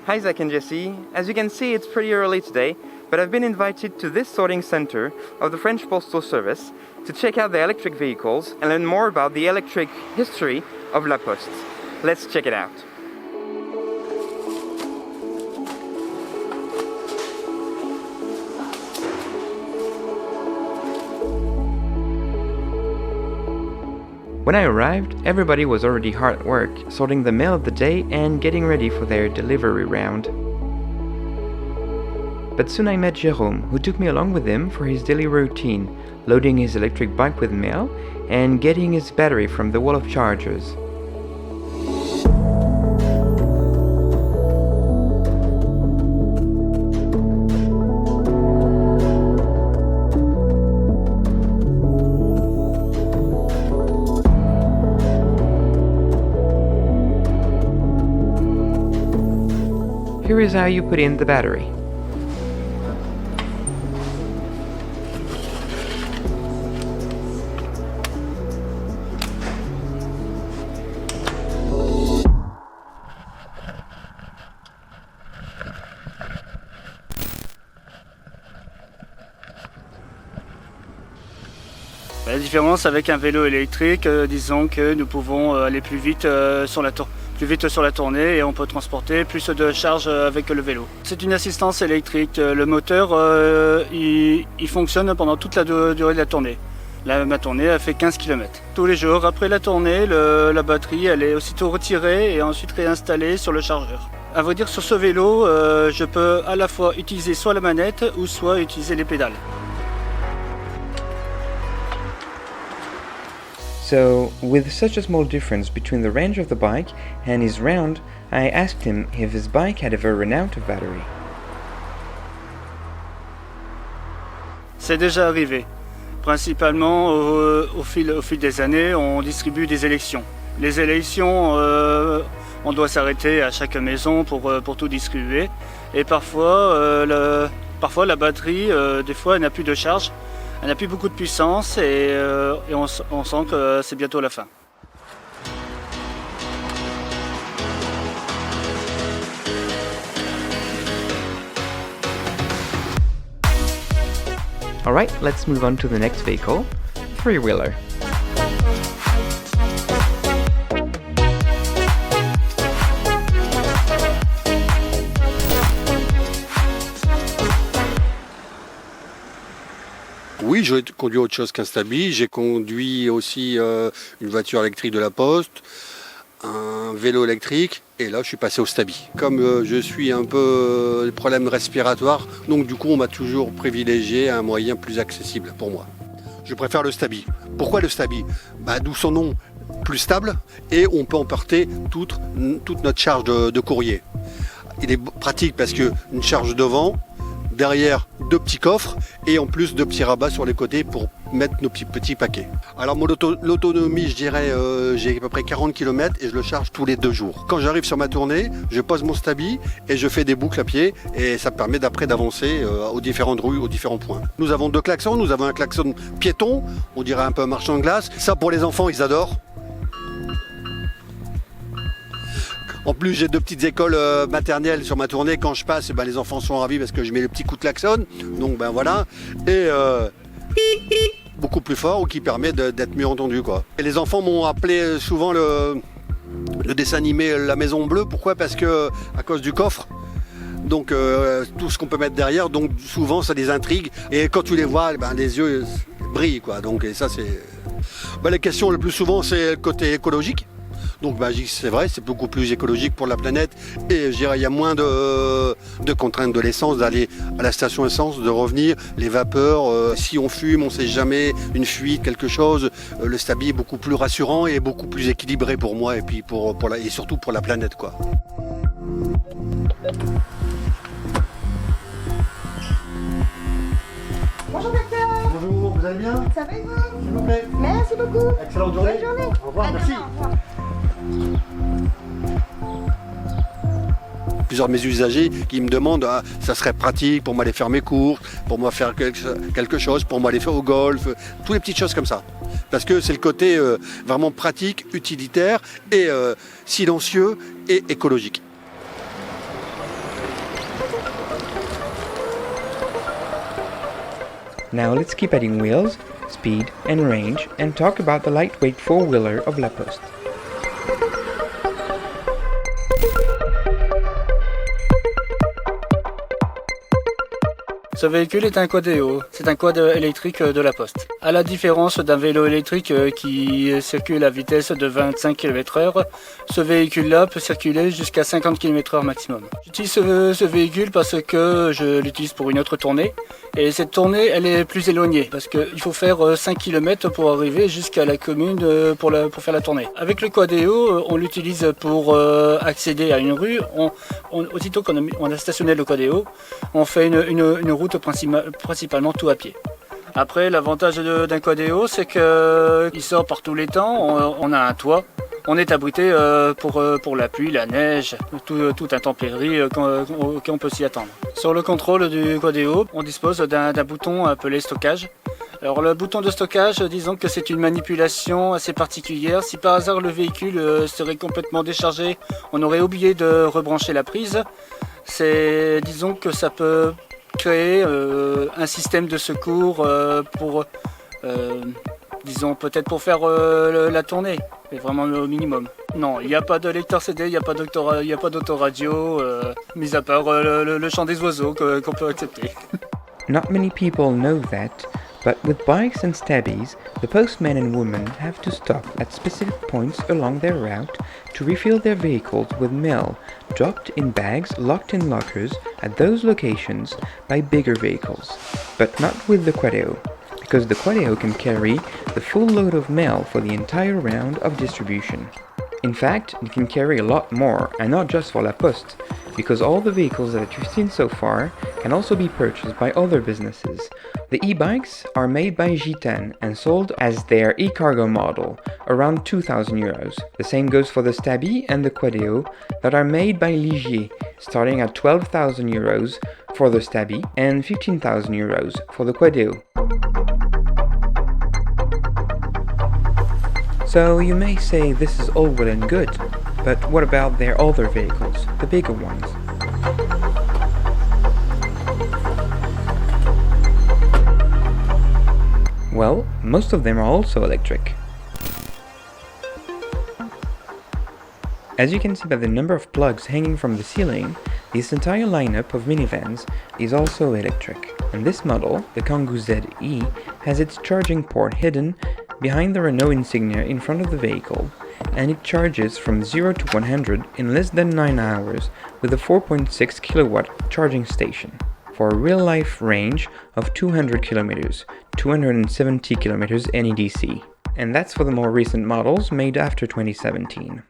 Hi Zach and Jesse. As you can see, it's pretty early today, but I've been invited to this sorting center of the French Postal Service to check out the electric vehicles and learn more about the electric history of La Poste. Let's check it out. When I arrived, everybody was already hard at work, sorting the mail of the day and getting ready for their delivery round. But soon I met Jérôme, who took me along with him for his daily routine, loading his electric bike with mail and getting his battery from the wall of chargers. Here is how you put in the battery. La différence avec un vélo électrique, disons que nous pouvons aller plus vite sur la tournée et on peut transporter plus de charge avec le vélo. C'est une assistance électrique. Le moteur il fonctionne pendant toute la durée de la tournée. Ma tournée a fait 15 km. Tous les jours, après la tournée, la batterie elle est aussitôt retirée et ensuite réinstallée sur le chargeur. À vrai dire, sur ce vélo, je peux à la fois utiliser soit la manette ou soit utiliser les pédales. So, with such a small difference between the range of the bike and his round, I asked him if his bike had ever run out of battery. C'est déjà arrivé. Principalement au fil des années, on distribue des élections. Les élections, on doit s'arrêter à chaque maison pour tout distribuer. Et parfois, la batterie, des fois, elle n'a plus de charge. Elle n'a plus beaucoup de puissance et on sent que c'est bientôt la fin. Alright, let's move on to the next vehicle, three-wheeler. Oui, j'ai conduit autre chose qu'un Stabi. J'ai conduit aussi une voiture électrique de la Poste, un vélo électrique, et là je suis passé au Stabi. Comme je suis un peu des problèmes respiratoires, donc du coup on m'a toujours privilégié un moyen plus accessible pour moi. Je préfère le Stabi. Pourquoi le Stabi ? D'où son nom, plus stable, et on peut emporter toute notre charge de courrier. Il est pratique parce qu'une charge devant, derrière 2 petits coffres et en plus 2 petits rabats sur les côtés pour mettre nos petits paquets. Alors l'autonomie, je dirais, j'ai à peu près 40 km et je le charge tous les 2 jours. Quand j'arrive sur ma tournée, je pose mon Stabi et je fais des boucles à pied et ça me permet d'après d'avancer aux différentes rues, aux différents points. Nous avons 2 klaxons, nous avons un klaxon piéton, on dirait un peu un marchand de glace. Ça pour les enfants, ils adorent. En plus, j'ai 2 petites écoles maternelles sur ma tournée. Quand je passe, les enfants sont ravis parce que je mets le petit coup de klaxon. Donc voilà. Et beaucoup plus fort ou qui permet d'être mieux entendu, quoi. Et les enfants m'ont appelé souvent le dessin animé La Maison Bleue. Pourquoi ? Parce que à cause du coffre. Donc tout ce qu'on peut mettre derrière. Donc souvent ça les intrigue. Et quand tu les vois, les yeux brillent, quoi. Donc et ça c'est. La question le plus souvent c'est le côté écologique. Donc c'est vrai, c'est beaucoup plus écologique pour la planète et je dirais il y a moins de contraintes de l'essence, d'aller à la station essence, de revenir, les vapeurs, si on fume, on ne sait jamais, une fuite, quelque chose, le Stabi est beaucoup plus rassurant et beaucoup plus équilibré pour moi et puis et surtout pour la planète, quoi. Bonjour docteur. Bonjour, vous allez bien ? Ça va et vous ? S'il vous plaît. Merci beaucoup. Excellente journée. Bonne journée. Au revoir, merci. Au revoir. Plusieurs de mes usagers qui me demandent ça serait pratique pour moi aller faire mes courses, pour moi faire quelque chose, pour moi aller faire au golf, toutes les petites choses comme ça. Parce que c'est le côté vraiment pratique, utilitaire et silencieux et écologique. Now let's keep adding wheels, speed and range and talk about the lightweight four-wheeler of La Poste. Ce véhicule est un quadéo, c'est un quad électrique de la Poste. À la différence d'un vélo électrique qui circule à vitesse de 25 km/h, ce véhicule-là peut circuler jusqu'à 50 km/h maximum. J'utilise ce véhicule parce que je l'utilise pour une autre tournée. Et cette tournée, elle est plus éloignée parce qu'il faut faire 5 km pour arriver jusqu'à la commune pour faire la tournée. Avec le quadéo, on l'utilise pour accéder à une rue. Aussitôt qu'on a stationné le quadéo, on fait une route principalement tout à pied. Après, l'avantage d'un quadéo, c'est qu'il sort par tous les temps. On a un toit. On est abrité pour la pluie, la neige, tout intempérie auquel on peut s'y attendre. Sur le contrôle du quadéo, on dispose d'un bouton appelé stockage. Alors le bouton de stockage, disons que c'est une manipulation assez particulière. Si par hasard le véhicule serait complètement déchargé, on aurait oublié de rebrancher la prise. Disons que ça peut créer un système de secours disons peut-être pour faire la tournée, c'est vraiment au minimum. Non, il n'y a pas de lecteur CD, il n'y a pas d'autoradio, mis à part le chant des oiseaux qu'on peut accepter. Not many people know that, but with bikes and stabbies, the postmen and women have to stop at specific points along their route to refill their vehicles with mail, dropped in bags locked in lockers at those locations by bigger vehicles. But not with the quadéo, because the quadéo can carry the full load of mail for the entire round of distribution. In fact, it can carry a lot more, and not just for La Poste, because all the vehicles that you've seen so far can also be purchased by other businesses. The e-bikes are made by TTN and sold as their e-cargo model, around 2,000 euros. The same goes for the Stabby and the Quadéo that are made by Ligier, starting at 12,000 euros for the Stabby and 15,000 euros for the Quadéo. So you may say this is all well and good, but what about their other vehicles, the bigger ones? Well, most of them are also electric. As you can see by the number of plugs hanging from the ceiling, this entire lineup of minivans is also electric. And this model, the Kangoo ZE, has its charging port hidden behind the Renault insignia in front of the vehicle, and it charges from 0 to 100 in less than 9 hours with a 4.6 kilowatt charging station, for a real-life range of 200 kilometers, 270 kilometers NEDC. And that's for the more recent models made after 2017.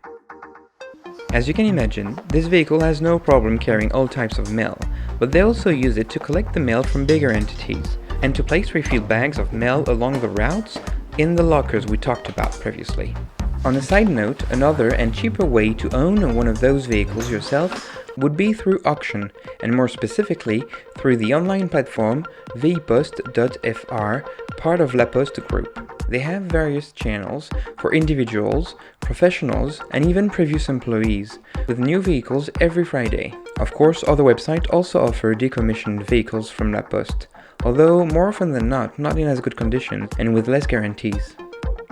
As you can imagine, this vehicle has no problem carrying all types of mail, but they also use it to collect the mail from bigger entities, and to place refill bags of mail along the routes in the lockers we talked about previously. On a side note, another and cheaper way to own one of those vehicles yourself would be through auction, and more specifically through the online platform vposte.fr, part of La Poste Group. They have various channels for individuals, professionals, and even previous employees, with new vehicles every Friday. Of course, other websites also offer decommissioned vehicles from La Poste, although more often than not in as good conditions and with less guarantees.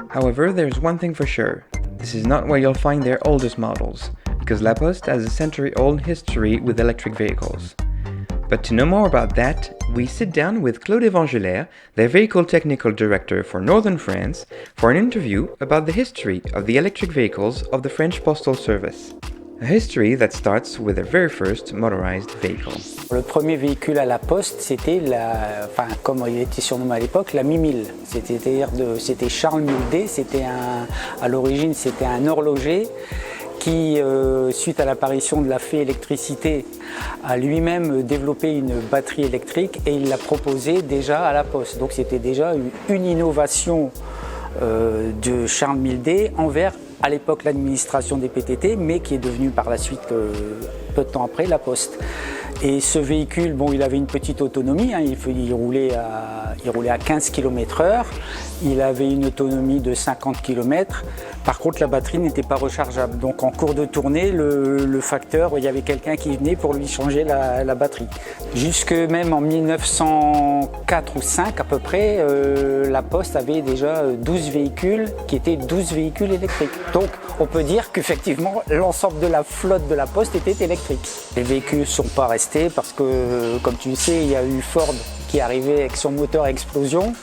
However, there's one thing for sure, this is not where you'll find their oldest models, because La Poste has a century-old history with electric vehicles. But to know more about that, we sit down with Claude Evangeler, their vehicle technical director for Northern France, for an interview about the history of the electric vehicles of the French Postal Service. A history that starts with their very first motorized vehicle. Le premier véhicule à la Poste, c'était comme il était surnommé à l'époque, la Mi-1000. C'était Charles Mildet, à l'origine c'était un horloger qui, suite à l'apparition de la fée électricité, a lui-même développé une batterie électrique et il l'a proposé déjà à la Poste. Donc c'était déjà une innovation de Charles Mildet envers à l'époque l'administration des PTT, mais qui est devenue par la suite, peu de temps après, la Poste. Et ce véhicule, bon, il avait une petite autonomie, hein, il roulait à 15 km/h, il avait une autonomie de 50 km. Par contre, la batterie n'était pas rechargeable. Donc en cours de tournée, le facteur, il y avait quelqu'un qui venait pour lui changer la batterie. Jusque même en 1904 ou 5 à peu près, la Poste avait déjà 12 véhicules qui étaient 12 véhicules électriques. Donc on peut dire qu'effectivement, l'ensemble de la flotte de la Poste était électrique. Les véhicules ne sont pas restés parce que, comme tu le sais, il y a eu Ford qui est arrivé avec son moteur à explosion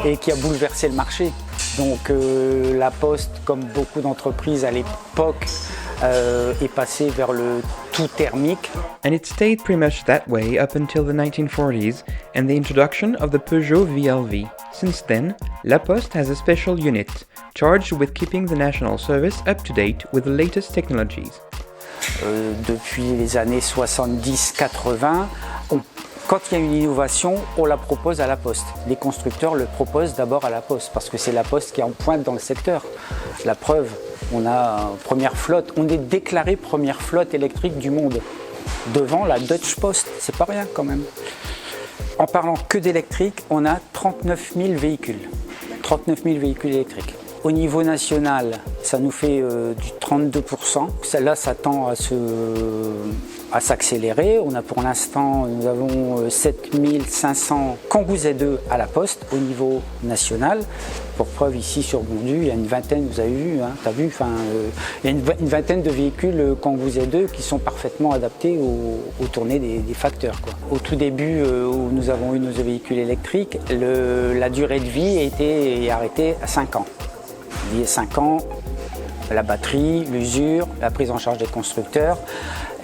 et qui a bouleversé le marché. Donc la Poste, comme beaucoup d'entreprises à l'époque, est passée vers le tout thermique. And it stayed pretty much that way up until the 1940s and the introduction of the Peugeot VLV. Since then, La Poste has a special unit charged with keeping the national service up to date with the latest technologies. Depuis les années 70-80, quand il y a une innovation, on la propose à la Poste. Les constructeurs le proposent d'abord à la Poste parce que c'est la Poste qui est en pointe dans le secteur. La preuve, on a première flotte, on est déclaré première flotte électrique du monde devant la Deutsche Post, c'est pas rien quand même. En parlant que d'électrique, on a 39 000 véhicules. 39 000 véhicules électriques. Au niveau national, ça nous fait du 32%. Celle-là, ça tend à s'accélérer. On a pour l'instant, nous avons 7500 Kangoo Z2 à la Poste au niveau national. Pour preuve, ici sur Bondu, il y a une vingtaine, vous avez vu, hein, t'as vu, il y a une vingtaine de véhicules Kangoo Z2 qui sont parfaitement adaptés aux tournées des facteurs, quoi. Au tout début, où nous avons eu nos véhicules électriques, la durée de vie a été arrêtée à 5 ans. Il y a 5 ans, la batterie, l'usure, la prise en charge des constructeurs,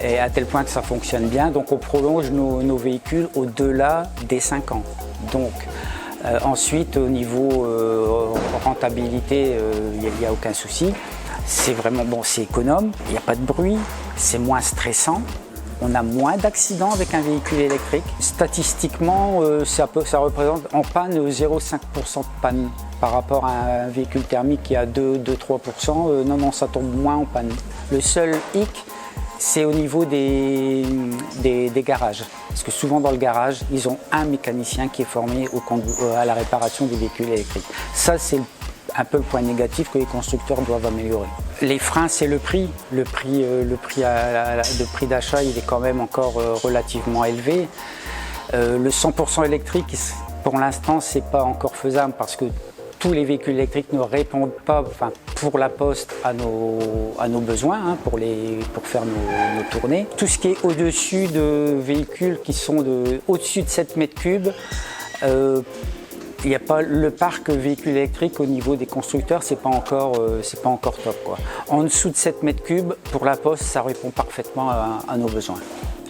et à tel point que ça fonctionne bien. Donc on prolonge nos véhicules au-delà des 5 ans. Donc ensuite, au niveau rentabilité, il n'y a aucun souci. C'est vraiment bon, c'est économe, il n'y a pas de bruit, c'est moins stressant. On a moins d'accidents avec un véhicule électrique. Statistiquement, ça représente en panne 0,5% de panne par rapport à un véhicule thermique qui a 2-3%. Non, ça tombe moins en panne. Le seul hic, c'est au niveau des garages. Parce que souvent dans le garage, ils ont un mécanicien qui est formé à la réparation des véhicules électriques. Ça, c'est un peu le point négatif que les constructeurs doivent améliorer. Les freins, c'est le prix. Le prix d'achat, il est quand même encore relativement élevé. Le 100% électrique, pour l'instant, c'est pas encore faisable parce que tous les véhicules électriques ne répondent pas, pour la Poste, à nos besoins, hein, pour faire nos tournées. Tout ce qui est au-dessus de véhicules qui sont au-dessus de 7 mètres cubes, il n'y a pas le parc véhicule électrique au niveau des constructeurs, c'est pas encore top, quoi. En dessous de 7 mètres cubes, pour la Poste, ça répond parfaitement à nos besoins.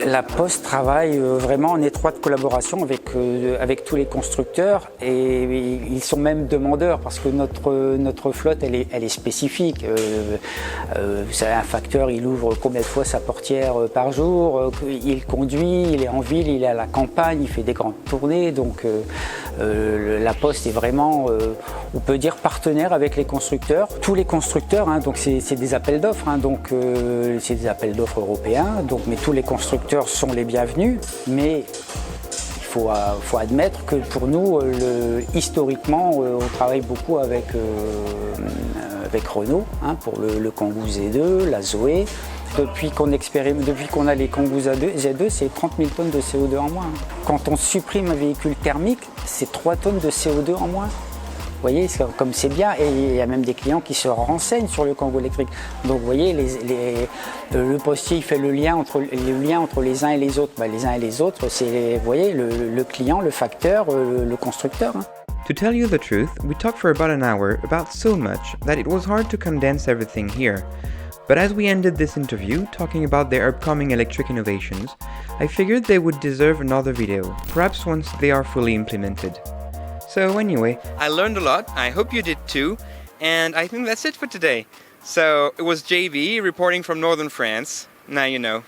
La Poste travaille vraiment en étroite collaboration avec tous les constructeurs et ils sont même demandeurs parce que notre flotte elle est spécifique. Un facteur, il ouvre combien de fois sa portière par jour, il conduit, il est en ville, il est à la campagne, il fait des grandes tournées. Donc la Poste est vraiment, on peut dire, partenaire avec les constructeurs. Tous les constructeurs, hein, donc c'est des appels d'offres, hein, donc c'est des appels d'offres européens, donc, mais tous les constructeurs sont les bienvenus, mais il faut admettre que pour nous, historiquement, on travaille beaucoup avec Renault, hein, pour le Kangoo Z2, la Zoé. Depuis qu'on a les Kangoo Z2, c'est 30 000 tonnes de CO2 en moins. Quand on supprime un véhicule thermique, c'est 3 tonnes de CO2 en moins. Vous voyez, comme c'est bien, et il y a même des clients qui se renseignent sur le Kangoo électrique. Donc vous voyez, le postier il fait le lien entre les uns et les autres. Les uns et les autres, c'est, vous voyez, le client, le facteur, le constructeur. Hein. To tell you the truth, we talked for about an hour about so much that it was hard to condense everything here. But as we ended this interview talking about their upcoming electric innovations, I figured they would deserve another video, perhaps once they are fully implemented. So anyway, I learned a lot, I hope you did too, and I think that's it for today. So it was JB reporting from northern France. Now you know.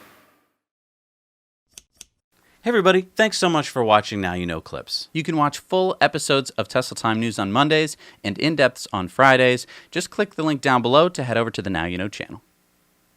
Hey everybody, thanks so much for watching Now You Know Clips. You can watch full episodes of Tesla Time News on Mondays and in-depths on Fridays. Just click the link down below to head over to the Now You Know channel.